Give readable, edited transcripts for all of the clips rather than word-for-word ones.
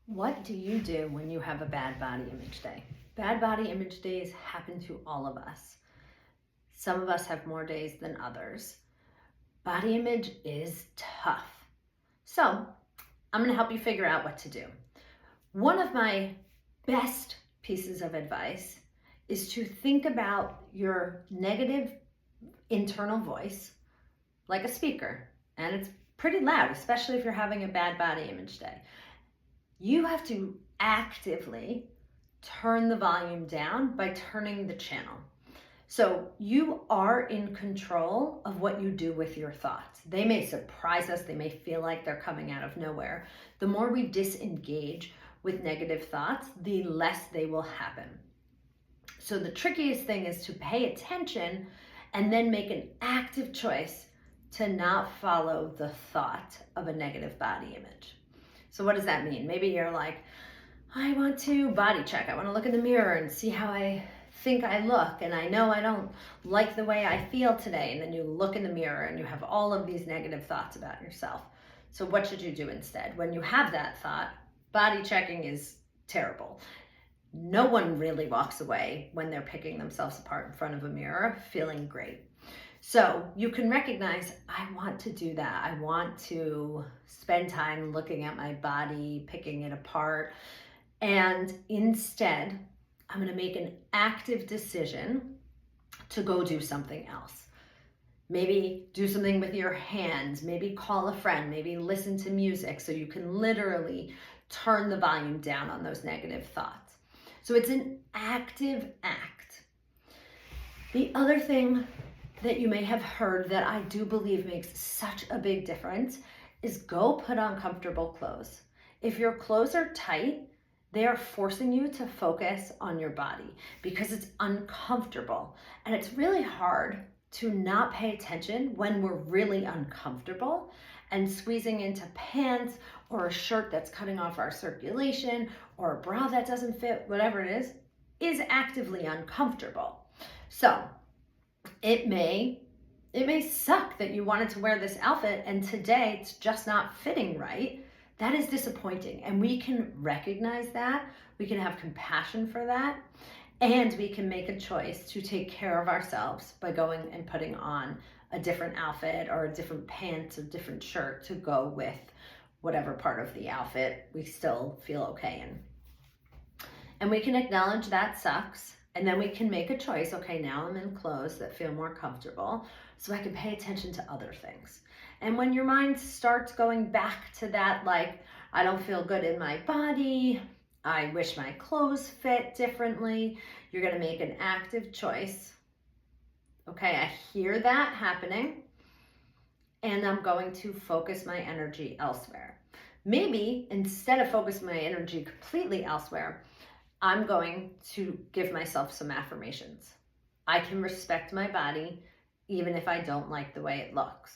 What do you do when you have a bad body image day? Bad body image days happen to all of us. Some of us have more days than others. Body image is tough. So I'm going to help you figure out what to do. One of my best pieces of advice is to think about your negative internal voice like a speaker. And it's pretty loud, especially if you're having a bad body image day. You have to actively turn the volume down by turning the channel. So you are in control of what you do with your thoughts. They may surprise us. They may feel like they're coming out of nowhere. The more we disengage with negative thoughts, the less they will happen. So the trickiest thing is to pay attention and then make an active choice to not follow the thought of a negative body image. So what does that mean? Maybe you're like, I want to body check. I want to look in the mirror and see how I think I look. And I know I don't like the way I feel today. And then you look in the mirror and you have all of these negative thoughts about yourself. So what should you do instead? When you have that thought, body checking is terrible. No one really walks away when they're picking themselves apart in front of a mirror feeling great. So you can recognize, I want to do that. I want to spend time looking at my body, picking it apart. And instead, I'm going to make an active decision to go do something else. Maybe do something with your hands, maybe call a friend, maybe listen to music so you can literally turn the volume down on those negative thoughts. So it's an active act. The other thing that you may have heard that I do believe makes such a big difference is go put on comfortable clothes. If your clothes are tight, they are forcing you to focus on your body because it's uncomfortable. And it's really hard to not pay attention when we're really uncomfortable, and squeezing into pants or a shirt that's cutting off our circulation or a bra that doesn't fit, whatever it is actively uncomfortable. So it may suck that you wanted to wear this outfit and today it's just not fitting right. That is disappointing, and we can recognize that. We can have compassion for that, and we can make a choice to take care of ourselves by going and putting on a different outfit or a different pants or different shirt to go with whatever part of the outfit we still feel okay in. And we can acknowledge that sucks. And then we can make a choice. Okay, now I'm in clothes that feel more comfortable, so I can pay attention to other things. And when your mind starts going back to that, like, I don't feel good in my body, I wish my clothes fit differently, you're going to make an active choice. Okay, I hear that happening, and I'm going to focus my energy elsewhere. Maybe instead of focusing my energy completely elsewhere, I'm going to give myself some affirmations. I can respect my body even if I don't like the way it looks.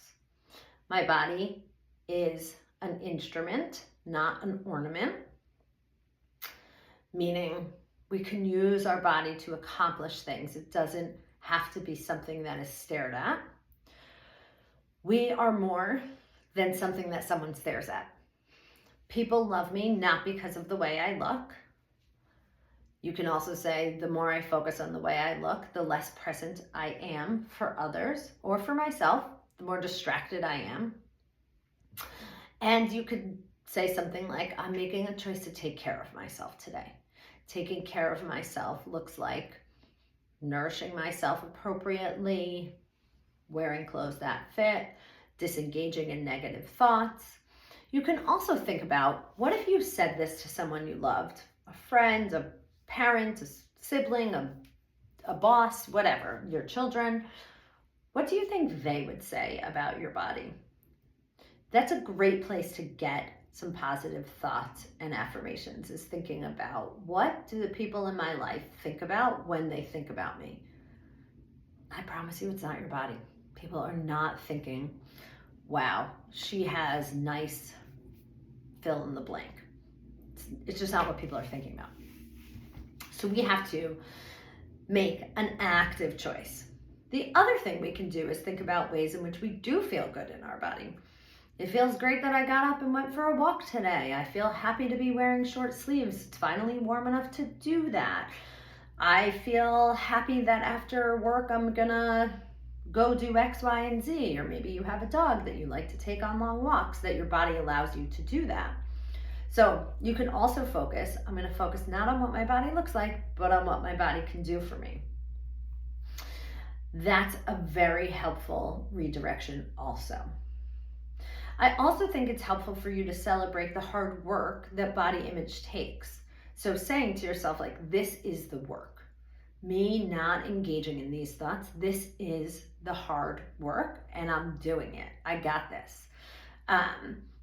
My body is an instrument, not an ornament, meaning we can use our body to accomplish things. It doesn't have to be something that is stared at. We are more than something that someone stares at. People love me not because of the way I look. You can also say, the more I focus on the way I look, the less present I am for others or for myself, the more distracted I am. And you could say something like, I'm making a choice to take care of myself today. Taking care of myself looks like nourishing myself appropriately, wearing clothes that fit, disengaging in negative thoughts. You can also think about, what if you said this to someone you loved, a friend, a parent, a sibling, a boss, whatever, your children. What do you think they would say about your body? That's a great place to get some positive thoughts and affirmations, is thinking about, what do the people in my life think about when they think about me? I promise you it's not your body. People are not thinking, wow, she has nice fill in the blank. It's just not what people are thinking about. So we have to make an active choice. The other thing we can do is think about ways in which we do feel good in our body. It feels great that I got up and went for a walk today. I feel happy to be wearing short sleeves. It's finally warm enough to do that. I feel happy that after work I'm gonna go do X, Y, and Z. Or maybe you have a dog that you like to take on long walks, that your body allows you to do that. So you can also focus, I'm gonna focus not on what my body looks like, but on what my body can do for me. That's a very helpful redirection also. I also think it's helpful for you to celebrate the hard work that body image takes. So saying to yourself, like, this is the work. Me not engaging in these thoughts, this is the hard work and I'm doing it. I got this.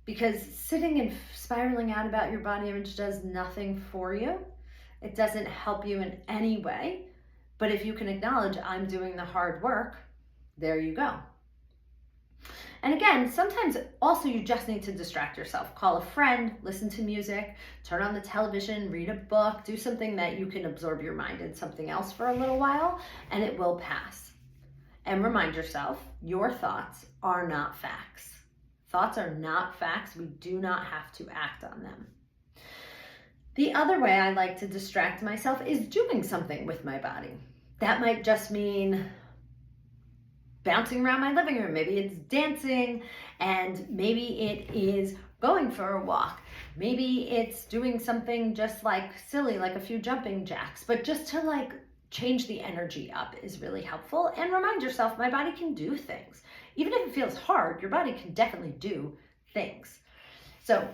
Because sitting and spiraling out about your body image does nothing for you. It doesn't help you in any way. But if you can acknowledge, I'm doing the hard work, there you go. And again, sometimes also you just need to distract yourself. Call a friend, listen to music, turn on the television, read a book, do something that you can absorb your mind in something else for a little while, and it will pass. And remind yourself, your thoughts are not facts. Thoughts are not facts. We do not have to act on them. The other way I like to distract myself is doing something with my body. That might just mean bouncing around my living room. Maybe it's dancing, and maybe it is going for a walk. Maybe it's doing something just like silly, like a few jumping jacks, but just to like change the energy up is really helpful. And remind yourself, my body can do things. Even if it feels hard, your body can definitely do things. So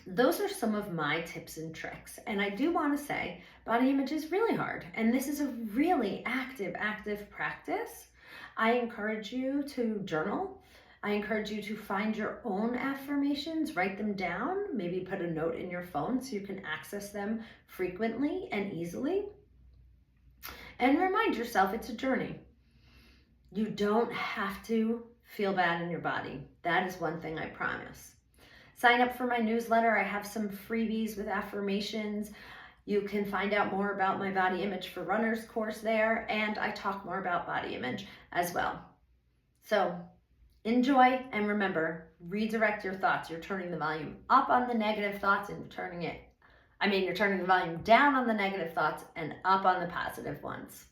those are some of my tips and tricks. And I do want to say body image is really hard. And this is a really active practice. I encourage you to journal. I encourage you to find your own affirmations, write them down, maybe put a note in your phone so you can access them frequently and easily. And remind yourself it's a journey. You don't have to feel bad in your body. That is one thing I promise. Sign up for my newsletter. I have some freebies with affirmations. You can find out more about my body image for runners course there, and I talk more about body image as well. So enjoy, and remember, redirect your thoughts. You're turning the volume up on the negative thoughts and you're turning the volume down on the negative thoughts and up on the positive ones.